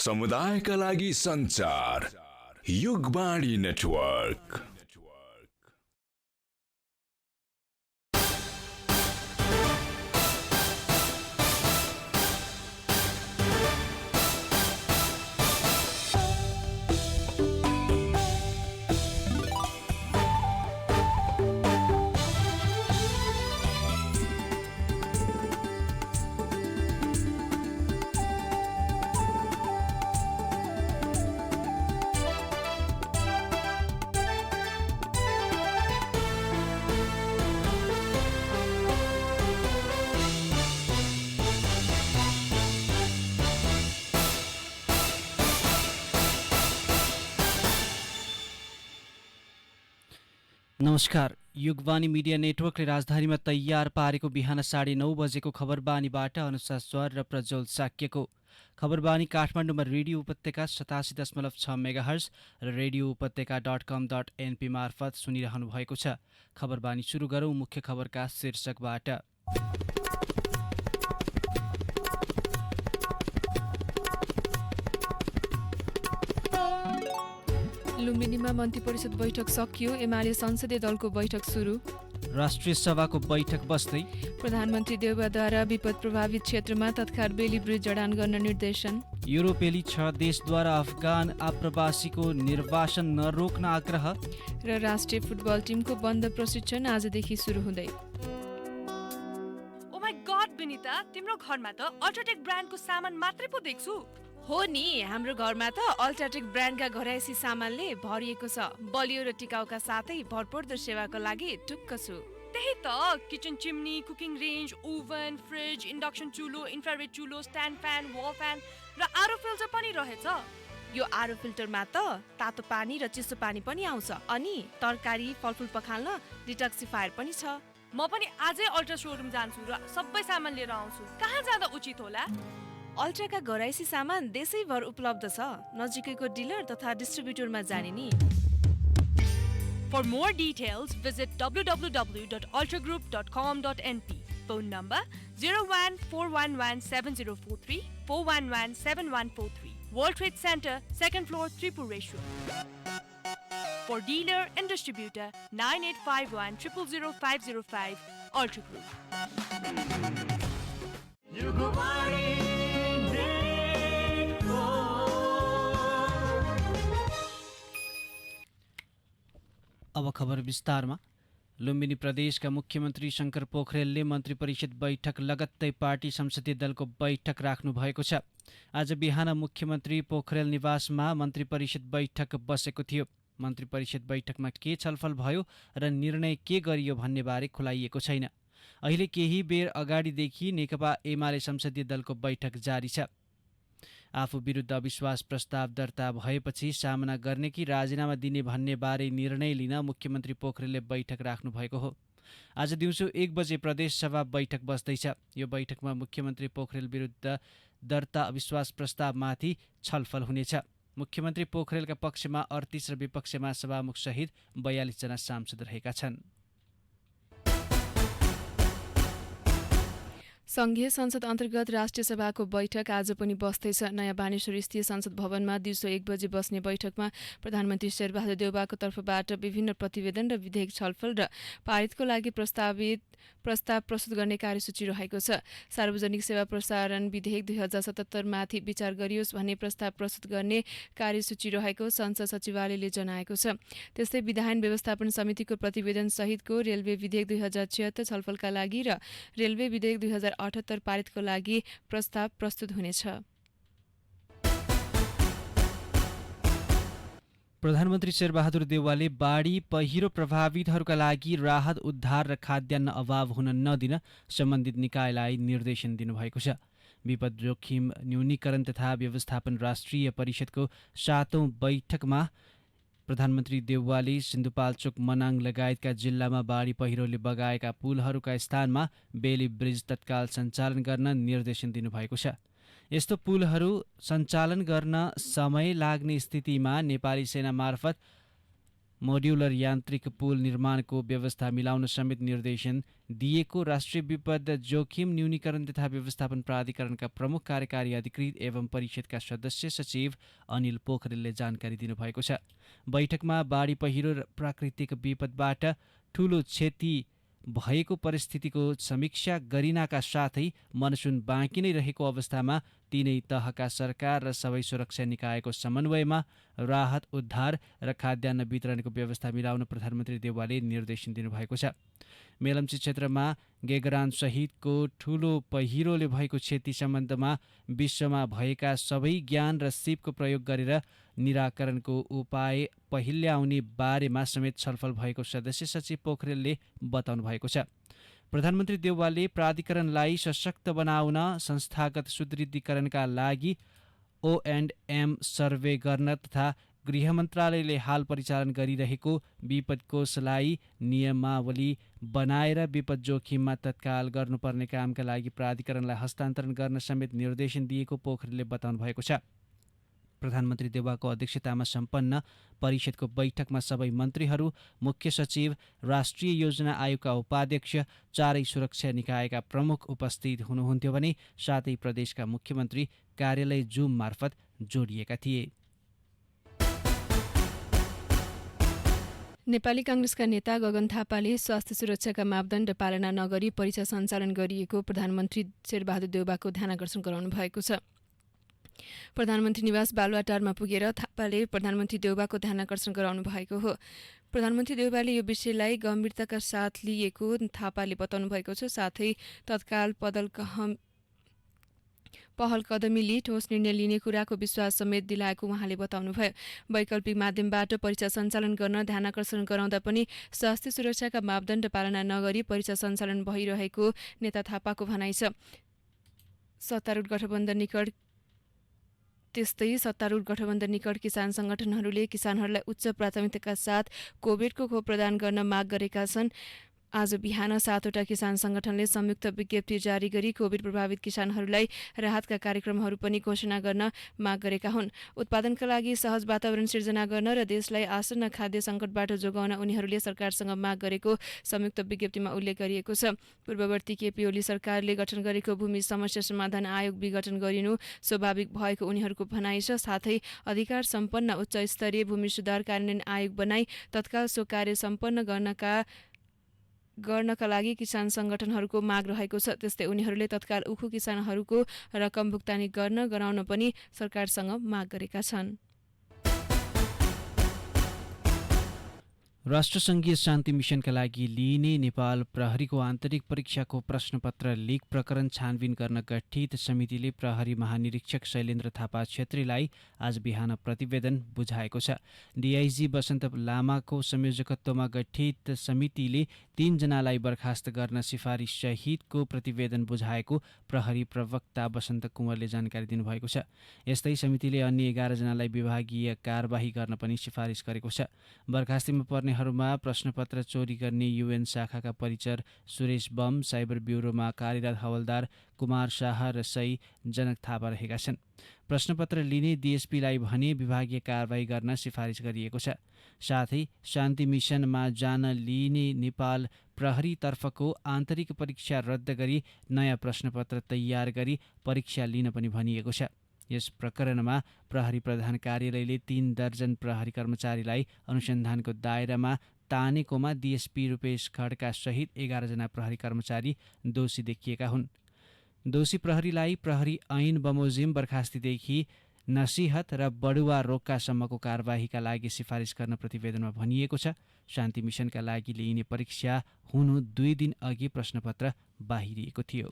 समुदायका लागि सञ्चार, युगवाणी नेटवर्क। नमस्कार। युगवाणी मिडिया नेटवर्कले राजधानीमा तयार पारेको बिहान 9:30 बजेको खबरबानीबाट अनुसार स्वर र प्रज्वल साक्यको। खबरबानी काठमाडौँमा रेडियो उपत्यका 87.6 मेगाहर्ज र रेडियो उपत्यका.com.np मार्फत सुनिरहनु भएको छ। खबरबानी सुरु गरौं मुख्य खबरका शीर्षकबाट। लुम्बिनीमा मन्त्री परिषद बैठक सकियो, एमाले संसदीय दलको बैठक सुरु। राष्ट्रिय सभाको बैठक बस्दै प्रधानमन्त्री देउवाद्वारा विपद प्रभावित क्षेत्रमा तत्काल बेली ब्रिज जडान गर्न निर्देशन। युरोपेली 6 देशद्वारा अफगान आप्रवासीको निर्वासन नरोक्न आग्रह। र राष्ट्रिय फुटबल टिमको बन्द प्रशिक्षण आजदेखि सुरु हुँदै। ओ माय गॉड विनिता, तिम्रो घरमा त अल्ट्राटेक ब्रान्डको सामान मात्रै पो देख्छु। हो नि, हाम्रो घरमा त अल्ट्राटेक ब्रान्डका घरायसी सामानले भरिएको छ। बलियो र टिकाउका साथै भरपर्दो सेवाको लागि टुक्क छु। त्यही त, kitchen chimney, cooking range, oven, fridge, induction चुलो, इन्फ्रारेड चुलो, स्ट्यान्ड फ्यान, वल फ्यान र आरो फिल्टर पनि रहेछ। यो आरो फिल्टरमा त तातो पानी र चिसो पानी पनि आउँछ। अनि तरकारी फलफुल पखाल्न डिटक्सिफायर पनि छ। म पनि आजै अल्ट्रा सोरुम जान्छु र सबै सामान लिएर आउँछु। कहाँ जाँदा उचित होला? अल्ट्राका घरायसी सामान देशैभर उपलब्ध छ। नजिकैको डिलर तथा डिस्ट्रिब्युटरमा जाने नि। For more details, visit www.ultragroup.com.np. Phone number 01411704 4117143. World Trade Center, 2nd floor, Tripureshwar. For dealer and distributor, 9851 000 505, Ultra Group. अब खबर विस्तारमा। लुम्बिनी प्रदेशका मुख्यमन्त्री शंकर पोखरेलले मन्त्री परिषद बैठक लगत्तै पार्टी संसदीय दलको बैठक राख्नु भएको छ। आज बिहान मुख्यमन्त्री पोखरेल निवासमा मन्त्री परिषद बैठक बसेको थियो। मन्त्री परिषद बैठकमा के छलफल भयो र निर्णय के गरियो भन्ने बारे खुलाइएको छैन। अहिले केही बेर अगाडिदेखि नेकपा एमाले संसदीय दलको बैठक जारी छ। आफू विरुद्ध अविश्वास प्रस्ताव दर्ता भएपछि सामना गर्ने कि राजीनामा दिने भन्ने बारे निर्णय लिन मुख्यमन्त्री पोखरेलले बैठक राख्नु भएको हो। आज दिउँसो 1 बजे प्रदेश सभा बैठक बस्दैछ। यो बैठकमा मुख्यमन्त्री पोखरेल विरुद्ध दर्ता अविश्वास प्रस्तावमाथि छलफल हुनेछ। मुख्यमन्त्री पोखरेलका पक्षमा 38 र विपक्षमा सभामुख सहित 42 जना सांसद रहेका छन्। संघीय संसद अन्तर्गत राष्ट्रिय सभाको बैठक आज पनि बस्दैछ। नयाँ बानेश्वर स्थित संसद भवनमा दिउँसो 1 बजे बस्ने बैठकमा प्रधानमन्त्री शेरबहादुर देउवाको तर्फबाट विभिन्न प्रतिवेदन र विधेयक छलफल र पारितको लागि प्रस्ताव प्रस्तुत गर्ने कार्यसूची रहेको छ। सार्वजनिक सेवा प्रसारण विधेयक 2077 माथि विचार गरियोस् भन्ने प्रस्ताव प्रस्तुत गर्ने कार्यसूची रहेको संसद सचिवालयले जनाएको छ। त्यस्तै विधान व्यवस्थापन समितिको प्रतिवेदन सहितको रेलवे विधेयक 2076 छलफलका लागि र रेलवे विधेयक 2078 पारितको लागि प्रस्ताव प्रस्तुत हुनेछ। प्रधानमन्त्री शेरबहादुर देउवाले बाढी पहिरो प्रभावितहरूका लागि राहत उद्धार र खाद्यान्न अभाव हुन नदिन सम्बन्धित निकायलाई निर्देशन दिनुभएको छ। विपद जोखिम न्यूनीकरण तथा व्यवस्थापन राष्ट्रिय परिषदको 7औं बैठकमा प्रधानमन्त्री देउवाले सिन्धुपाल्चोक मनाङ लगायतका जिल्लामा बाढी पहिरोले बगाएका पुलहरूका स्थानमा बेली ब्रिज तत्काल सञ्चालन गर्न निर्देशन दिनुभएको छ। यस्तो पुलहरू सञ्चालन गर्न समय लाग्ने स्थितिमा नेपाली सेना मार्फत मोड्युलर यान्त्रिक पुल निर्माणको व्यवस्था मिलाउन समेत निर्देशन दिएको राष्ट्रिय विपद जोखिम न्यूनीकरण तथा व्यवस्थापन प्राधिकरणका प्रमुख कार्यकारी अधिकृत एवं परिषदका सदस्य सचिव अनिल पोखरेलले जानकारी दिनुभएको छ। बैठकमा बाढी पहिरो र प्राकृतिक विपदबाट ठूलो क्षति भएको परिस्थितिको समीक्षा गरिनाका साथै मनसुन बाँकी नै रहेको अवस्थामा तीनै तहका सरकार र सबै सुरक्षा निकायको समन्वयमा राहत उद्धार र खाद्यान्न वितरणको व्यवस्था मिलाउन प्रधानमन्त्री देउवाले निर्देशन दिनुभएको छ। मेलम्ची क्षेत्रमा गेगरान सहितको ठूलो पहिरोले भएको क्षति सम्बन्धमा विश्वमा भएका सबै ज्ञान र सिपको प्रयोग गरेर निराकरणको उपाय पहिल्याउने बारेमा समेत छलफल भएको सदस्य सचिव पोखरेलले बताउनु भएको छ। प्रधानमन्त्री देउवाले प्राधिकरणलाई सशक्त बनाउन संस्थागत सुदृढीकरणका लागि O&M सर्वे गर्न तथा गृह मन्त्रालयले हाल परिचालन गरिरहेको विपद कोषलाई नियमावली बनाएर विपद जोखिममा तत्काल गर्नुपर्ने कामका लागि प्राधिकरणलाई हस्तान्तरण गर्न समेत निर्देशन दिएको पोखरेलले बताउनु भएको छ। प्रधानमन्त्री देउवाको अध्यक्षतामा सम्पन्न परिषदको बैठकमा सबै मन्त्रीहरू, मुख्य सचिव, राष्ट्रिय योजना आयोगका उपाध्यक्ष, चारै सुरक्षा निकायका प्रमुख उपस्थित हुनुहुन्थ्यो भने साथै प्रदेशका मुख्यमन्त्री कार्यालय जुम मार्फत जोडिएका थिए। नेपाली कांग्रेसका नेता गगन थापाले स्वास्थ्य सुरक्षाका मापदण्ड पालना नगरी परीक्षा सञ्चालन गरिएको प्रधानमन्त्री शेरबहादुर देउवाको ध्यानाकर्षण गराउनु भएको छ। प्रधानमन्त्री निवास बालुवाटारमा पुगेर थापाले प्रधानमन्त्री देउवाको ध्यानाकर्षण गराउनु भएको हो। प्रधानमन्त्री देउवाले यो विषयलाई गम्भीरताका साथ लिएको थापाले बताउनु भएको छ। साथै तत्काल पहल कदमी लिई ठोस निर्णय लिने कुराको विश्वास समेत दिलाएको उहाँले बताउनुभयो। वैकल्पिक माध्यमबाट परीक्षा सञ्चालन गर्न ध्यानाकर्षण गराउँदा पनि स्वास्थ्य सुरक्षाका मापदण्ड पालना नगरी परीक्षा सञ्चालन भइरहेको नेता थापाको भनाइ छ। सत्तारूढ गठबन्धन निकट किसान संगठनहरूले किसानहरूलाई उच्च प्राथमिकताका साथ कोभिडको खोप प्रदान गर्न माग गरेका छन्। आज बिहान 7वटा किसान संगठनले संयुक्त विज्ञप्ति जारी गरी कोभिड प्रभावित किसानहरूलाई राहतका कार्यक्रमहरू पनि घोषणा गर्न माग गरेका हुन्। उत्पादनका लागि सहज वातावरण सिर्जना गर्न र देशलाई आसन्न खाद्य सङ्कटबाट जोगाउन उनीहरूले सरकारसँग माग गरेको संयुक्त विज्ञप्तिमा उल्लेख गरिएको छ। पूर्ववर्ती केपी ओली सरकारले गठन गरेको भूमि समस्या समाधान आयोग विघटन गरिनु स्वाभाविक भएको उनीहरूको भनाइ छ। साथै अधिकार सम्पन्न उच्च स्तरीय भूमि सुधार कार्यान्वयन आयोग बनाई तत्काल सो कार्य सम्पन्न गर्नका लागि किसान संगठनहरूको माग रहेको छ। त्यस्तै उनीहरूले तत्काल उखु किसानहरूको रकम भुक्तानी गराउन पनि सरकारसँग माग गरेका छन्। राष्ट्रसङ्घीय शान्ति मिसनका लागि लिइने नेपाल प्रहरीको आन्तरिक परीक्षाको प्रश्नपत्र लिक प्रकरण छानबिन गर्न गठित समितिले प्रहरी महानिरीक्षक शैलेन्द्र थापा छेत्रीलाई आज बिहान प्रतिवेदन बुझाएको छ। डिआइजी वसन्त लामाको संयोजकत्वमा गठित समितिले 3 जनालाई बर्खास्त गर्न सिफारिस सहितको प्रतिवेदन बुझाएको प्रहरी प्रवक्ता वसन्त कुँवरले जानकारी दिनुभएको छ। यस्तै समितिले अन्य 11 जनालाई विभागीय कारबाही गर्न पनि सिफारिस गरेको छ। बर्खास्तीमा पर्नेहरूमा प्रश्नपत्र चोरी गर्ने युएन शाखाका परिचर सुरेश बम, साइबर ब्युरोमा कार्यरत हवलदार कुमार शाह र सही जनक थापा रहेका छन्। प्रश्नपत्र लिने डिएसपीलाई भने विभागीय कारबाही गर्न सिफारिस गरिएको छ। साथै शान्ति मिसनमा जान लिइने नेपाल प्रहरीतर्फको आन्तरिक परीक्षा रद्द गरी नयाँ प्रश्नपत्र तयार गरी परीक्षा लिन पनि भनिएको छ। यस प्रकरणमा प्रहरी प्रधान कार्यालयले 3 दर्जन प्रहरी कर्मचारीलाई अनुसन्धानको दायरामा तानेकोमा डिएसपी रूपेश खड्का सहित 11 जना प्रहरी कर्मचारी दोषी देखिएका हुन्। दोषी प्रहरीलाई प्रहरी ऐन बमोजिम बर्खास्तीदेखि नसिहत र बढुवा रोक्कासम्मको कारबाहीका लागि सिफारिस गर्न प्रतिवेदनमा भनिएको छ। शान्ति मिसनका लागि लिइने परीक्षा हुनु 2 दिन अघि प्रश्नपत्र बाहिरिएको थियो।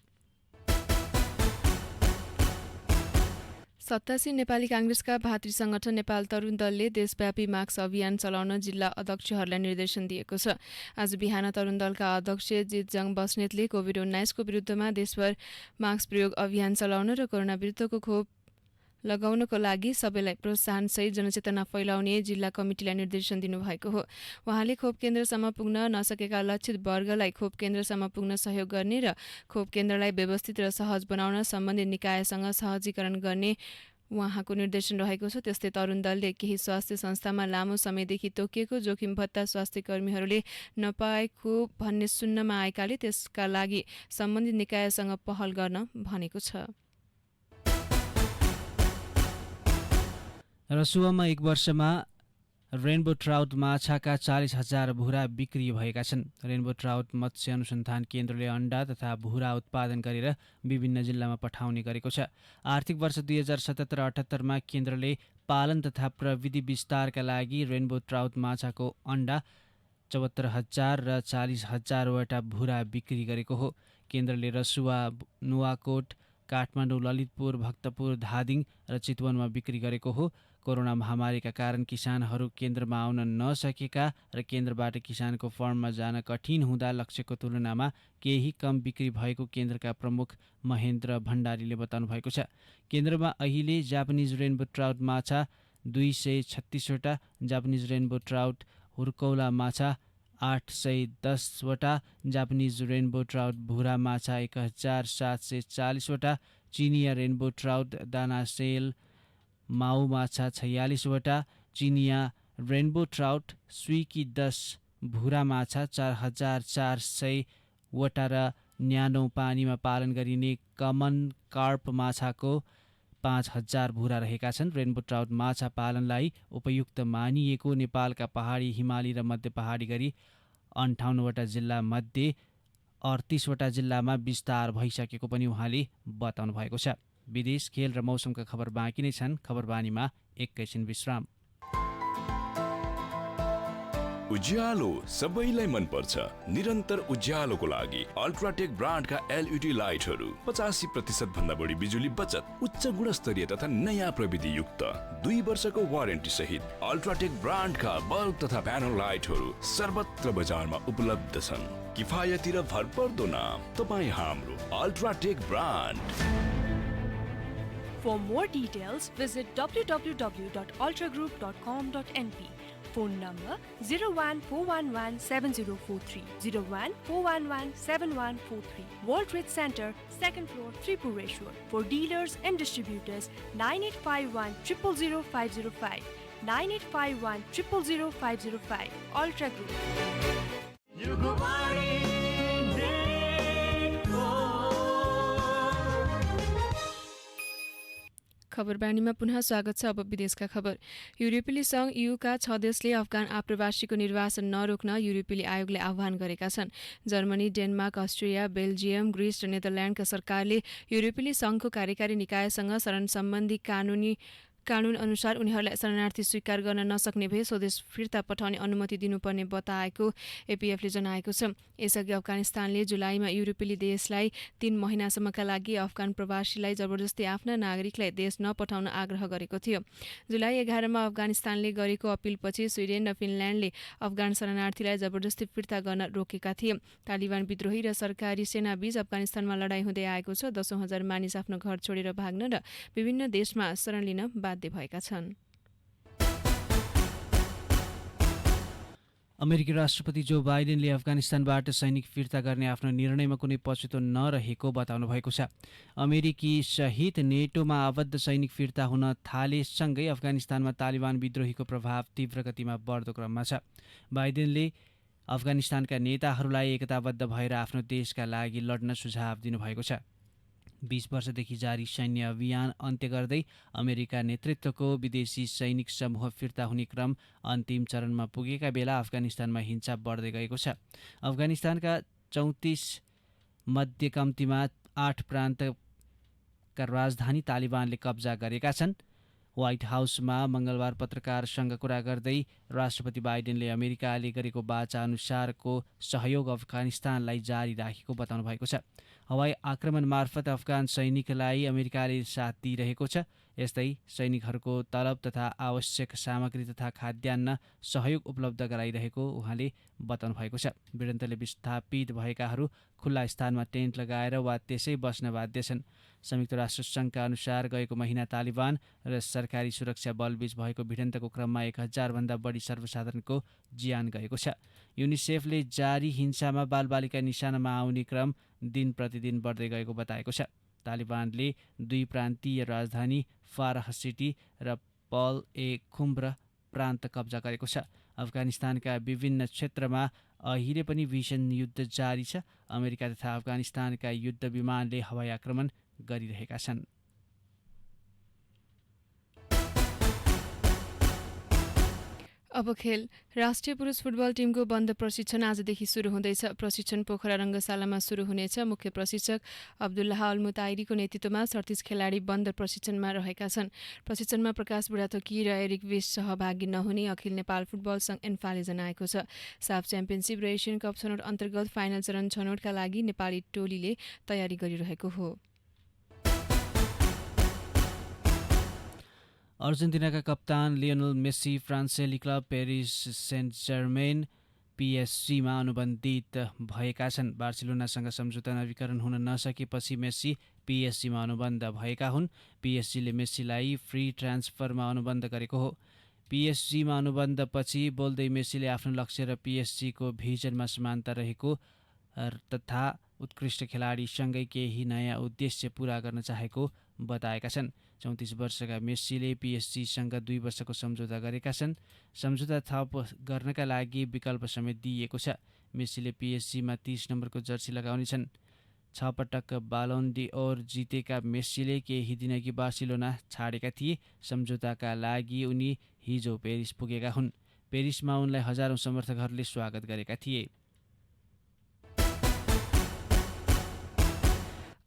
सत्तासी नेपाली कांग्रेसका भातृ संगठन नेपाल तरुण दलले देशव्यापी मास्क अभियान चलाउन जिल्ला अध्यक्षहरूलाई निर्देशन दिएको छ। आज बिहान तरुण दलका अध्यक्ष जितजङ बस्नेतले कोभिड-19 को विरुद्धमा देशभर मास्क प्रयोग अभियान चलाउन र कोरोना विरुद्धको खोप लगाउनको लागि सबैलाई प्रोत्साहनसहित जनचेतना फैलाउने जिल्ला कमिटीलाई निर्देशन दिनुभएको हो। उहाँले खोप केन्द्रसम्म पुग्न नसकेका लक्षित वर्गलाई खोप केन्द्रसम्म पुग्न सहयोग गर्ने र खोप केन्द्रलाई व्यवस्थित र सहज बनाउन सम्बन्धित निकायसँग सहजीकरण गर्ने उहाँको निर्देशन रहेको छ। त्यस्तै तरुण दलले केही स्वास्थ्य संस्थामा लामो समयदेखि तोकिएको जोखिम भत्ता स्वास्थ्य कर्मीहरूले नपाएको भन्ने सुन्नमा आएकाले त्यसका लागि सम्बन्धित निकायसँग पहल गर्न भनेको छ। रसुवामा एक वर्षमा रेनबो ट्राउट माछाका 40,000 भुरा बिक्री भएका छन्। रेनबो ट्राउट मत्स्य अनुसन्धान केन्द्रले अण्डा तथा भुरा उत्पादन गरेर विभिन्न जिल्लामा पठाउने गरेको छ। आर्थिक वर्ष 2077-78मा केन्द्रले पालन तथा प्रविधि विस्तारका लागि रेनबो ट्राउट माछाको अण्डा 74,000 र 40,000वटा भुरा बिक्री गरेको हो। केन्द्रले रसुवा, नुवाकोट, काठमाडौँ, ललितपुर, भक्तपुर, धादिङ र चितवनमा बिक्री गरेको हो। कोरोना महामारीका कारण किसानहरू केन्द्रमा आउन नसकेका र केन्द्रबाट किसानको फर्ममा जान कठिन हुँदा लक्ष्यको तुलनामा केही कम बिक्री भएको केन्द्रका प्रमुख महेन्द्र भण्डारीले बताउनु भएको छ। केन्द्रमा अहिले जापानिज रेनबो ट्राउट माछा 236वटा, जापानिज रेनबो ट्राउट हुर्कौला माछा 810वटा, जापानिज रेनबो ट्राउट भुरा माछा 1740वटा, चिनिया रेनबो ट्राउट दानासेल माउ माछा 46वटा, चिनिया रेनबो ट्राउट स्विकी 10 भुरा माछा 4,400वटा र न्यानो पानीमा पालन गरिने कमन कार्प माछाको 5,000 भुरा रहेका छन्। रेनबो ट्राउट माछा पालनलाई उपयुक्त मानिएको नेपालका पहाडी, हिमाली र मध्य पहाडी गरी 58वटा जिल्ला मध्ये 38वटा जिल्लामा विस्तार भइसकेको पनि उहाँले बताउनु भएको छ। विदेश, खेल र मौसमका खबर बाँकी नै छन्। खबरबानीमा एकैछिन विश्राम। उज्यालो सबैलाई मन पर्छ। निरन्तर उज्यालोको लागि अल्ट्राटेक ब्रान्डका एलईडी लाइटहरू 85% भन्दा बढी बिजुली बचत, उच्च गुणस्तरीय तथा नयाँ प्रविधि युक्त 2 वर्षको वारेन्टी सहित अल्ट्राटेक ब्रान्डका बल्ब तथा प्यानल लाइटहरू सर्वत्र बजारमा उपलब्ध छन्। किफायती र भरपर्दो नाम तपाईँ हाम्रो UltraTech brand. For more details, visit www.ultragroup.com.np. Phone number 014117043, 014117143. World Trade Center, 2nd floor, Tripureshwar. For dealers and distributors, 9851 000505, 9851 000505. Ultra Group. खबरबानीमा पुनः स्वागत छ। अब विदेशका खबर। युरोपेली सङ्घ EUका 6 देशले अफगान आप्रवासीको निर्वासन नरोक्न युरोपेली आयोगले आह्वान गरेका छन्। Germany, Denmark, Austria, Belgium, Greece र नेदरल्यान्डका सरकारले युरोपेली सङ्घको कार्यकारी निकायसँग शरण सम्बन्धी कानुन अनुसार उनीहरूलाई शरणार्थी स्वीकार गर्न नसक्ने भए स्वदेश फिर्ता पठाउने अनुमति दिनुपर्ने बताएको एपीएफले जनाएको छ। यसअघि अफगानिस्तानले जुलाईमा युरोपेली देशलाई 3 महिनासम्मका लागि अफगान प्रवासीलाई जबरजस्ती आफ्ना नागरिकलाई देश नपठाउन आग्रह गरेको थियो। जुलाई 11मा अफगानिस्तानले गरेको अपिलपछि स्विडेन र फिनल्यान्डले अफगान शरणार्थीलाई जबरजस्ती फिर्ता गर्न रोकेका थिए। तालिबान विद्रोही र सरकारी सेनाबीच अफगानिस्तानमा लडाईँ हुँदै आएको छ। 10,000 मानिस आफ्नो घर छोडेर भाग्न र विभिन्न देशमा शरण लिन बाध्य भएका छन्। अमेरिकी राष्ट्रपति जो बाइडेनले अफगानिस्तानबाट सैनिक फिर्ता गर्ने आफ्नो निर्णयमा कुनै पछुतो नरहेको बताउनु भएको छ। अमेरिकी सहित नेटोमा आबद्ध सैनिक फिर्ता हुन थालेसँगै अफगानिस्तानमा तालिबान विद्रोहीको प्रभाव तीव्र गतिमा बढ्दो क्रममा छ। बाइडेनले अफगानिस्तानका नेताहरूलाई एकताबद्ध भएर आफ्नो देशका लागि लड्न सुझाव दिनुभएको छ। 20 वर्षदेखि जारी सैन्य अभियान अन्त्य गर्दै अमेरिका नेतृत्वको विदेशी सैनिक समूह फिर्ता हुने क्रम अन्तिम चरणमा पुगेका बेला अफगानिस्तानमा हिंसा बढ्दै गएको छ। अफगानिस्तानका 34 मध्ये कम्तीमा 8 प्रान्तका राजधानी तालिबानले कब्जा गरेका छन्। व्हाइट हाउसमा मंगलबार पत्रकारसँग कुरा गर्दै राष्ट्रपति बाइडेनले अमेरिकाले गरेको वाचा अनुसारको सहयोग अफगानिस्तानलाई जारी राखेको बताउनु भएको छ। हवाई आक्रमण मार्फत अफगान सैनिकलाई अमेरिकाले साथ दिइरहेको छ। यस्तै सैनिकहरूको तलब तथा आवश्यक सामग्री तथा खाद्यान्न सहयोग उपलब्ध गराइरहेको उहाँले बताउनु भएको छ। भिडन्तले विस्थापित भएकाहरू खुल्ला स्थानमा टेन्ट लगाएर वा त्यसै बस्न बाध्य छन्। संयुक्त राष्ट्र सङ्घका अनुसार गएको महिना तालिबान र सरकारी सुरक्षा बलबीच भएको भिडन्तको क्रममा 1,000 भन्दा बढी सर्वसाधारणको ज्यान गएको छ। युनिसेफले जारी हिंसामा बालबालिका निशानामा आउने क्रम दिन प्रतिदिन बढ्दै गएको बताएको छ। तालिबानले 2 प्रान्तीय राजधानी फारह सिटी र पल ए खुम्ब्र प्रान्त कब्जा गरेको छ। अफगानिस्तानका विभिन्न क्षेत्रमा अहिले पनि भीषण युद्ध जारी छ। अमेरिका तथा अफगानिस्तानका युद्ध विमानले हवाई आक्रमण गरिरहेका छन्। अब खेल। राष्ट्रिय पुरुष फुटबल टिमको बन्द प्रशिक्षण आजदेखि सुरु हुँदैछ। प्रशिक्षण पोखरा रङ्गशालामा सुरु हुनेछ। मुख्य प्रशिक्षक अब्दुल्लाह अल मुताइरीको नेतृत्वमा 38 खेलाडी बन्द प्रशिक्षणमा रहेका छन्। प्रशिक्षणमा प्रकाश बुढाथोकी र एरिक वेस्ट सहभागी नहुने अखिल नेपाल फुटबल सङ्घ एन्फाले जनाएको छ। साफ च्याम्पियनसिप र एसियन कप छनौट अन्तर्गत फाइनल चरण छनौटका लागि नेपाली टोलीले तयारी गरिरहेको हो। अर्जेन्टिनाका कप्तान लियोनल मेस्सी फ्रान्सेली क्लब पेरिस सेन्ट जर्मेन पिएसजीमा अनुबन्धित भएका छन्। बार्सिलोनासँग सम्झौता नवीकरण हुन नसकेपछि मेस्सी पिएसजीमा अनुबन्ध भएका हुन्। पिएसजीले मेस्सीलाई फ्री ट्रान्सफरमा अनुबन्ध गरेको हो। पिएसजीमा अनुबन्धपछि बोल्दै मेस्सीले आफ्नो लक्ष्य र पिएसजीको भिजनमा समानता रहेको तथा उत्कृष्ट खेलाडीसँगै केही नयाँ उद्देश्य पूरा गर्न चाहेको बताएका छन्। 34 वर्षका मेस्सीले पिएसजीसँग 2 वर्षको सम्झौता गरेका छन्। सम्झौता थप गर्नका लागि विकल्प समेत दिइएको छ। मेस्सीले पिएसजीमा 30 नम्बरको जर्सी लगाउनेछन्। 6 पटक बालोन डिओर जितेका मेस्सीले केही दिनअघि बार्सिलोना छाडेका थिए। सम्झौताका लागि उनी हिजो पेरिस पुगेका हुन्। पेरिसमा उनलाई हजारौं समर्थकहरूले स्वागत गरेका थिए।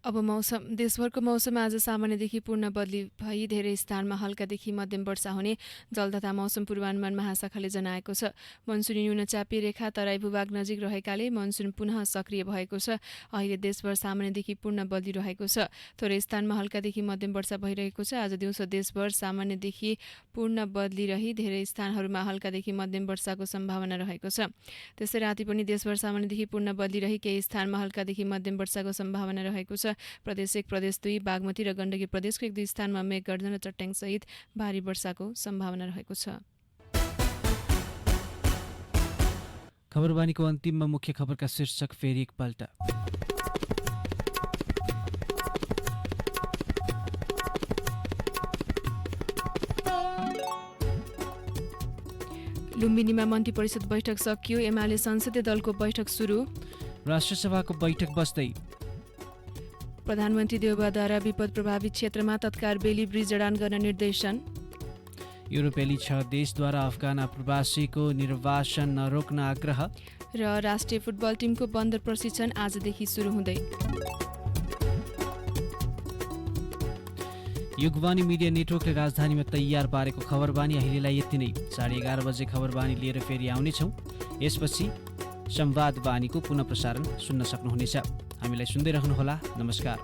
अब मौसम। देशभरको मौसम आज सामान्यदेखि पूर्ण बदली भई धेरै स्थानमा हल्कादेखि मध्यम वर्षा हुने जल तथा मौसम पूर्वानुमान महाशाखाले जनाएको छ। मनसुनी न्यूनचापी रेखा तराई भूभाग नजिक रहेकाले मनसुन पुनः सक्रिय भएको छ। अहिले देशभर सामान्यदेखि पूर्ण बदली रहेको छ। थोरै स्थानमा हल्कादेखि मध्यम वर्षा भइरहेको छ। आज दिउँसो देशभर सामान्यदेखि पूर्ण बदली रही धेरै स्थानहरूमा हल्कादेखि मध्यम वर्षाको सम्भावना रहेको छ। त्यसै राति पनि देशभर सामान्यदेखि पूर्ण बदली रही केही स्थानमा हल्कादेखि मध्यम वर्षाको सम्भावना रहेको छ। प्रदेश 1, प्रदेश 2, बागमती र गण्डकी प्रदेशको 1-2 स्थानमा मेघगर्जन र चट्याङसहित भारी वर्षाको सम्भावना रहेको छ। खबरबानीको अन्तिममा मुख्य खबरका शीर्षक फेरि एकपल्ट। लुम्बिनीमा मन्त्री परिषद बैठक सकियो। एमाले संसदीय दलको बैठक सुरु। राष्ट्रिय सभाको बैठक बस्दै। प्रधानमन्त्री देउबाद्वारा विपद प्रभावित क्षेत्रमा तत्काल बेली ब्रिज जडान गर्न निर्देशन। युरोपेली 6 देशद्वारा अफगान प्रवासीको निर्वासन नरोक्न आग्रह। र राष्ट्रिय फुटबल टिमको बन्द प्रशिक्षण आजदेखि सुरु हुँदै। युगवाणी मिडिया नेटवर्कले राजधानीमा तयार पारेको खबरबानी अहिलेलाई यति नै। 11:30 बजे खबरबानी लिएर फेरि आउनेछौँ। यसपछि संवादबानीको पुनः प्रसारण सुन्न सक्नुहुनेछ। हामीलाई सुन्दै रहनुहोला। नमस्कार।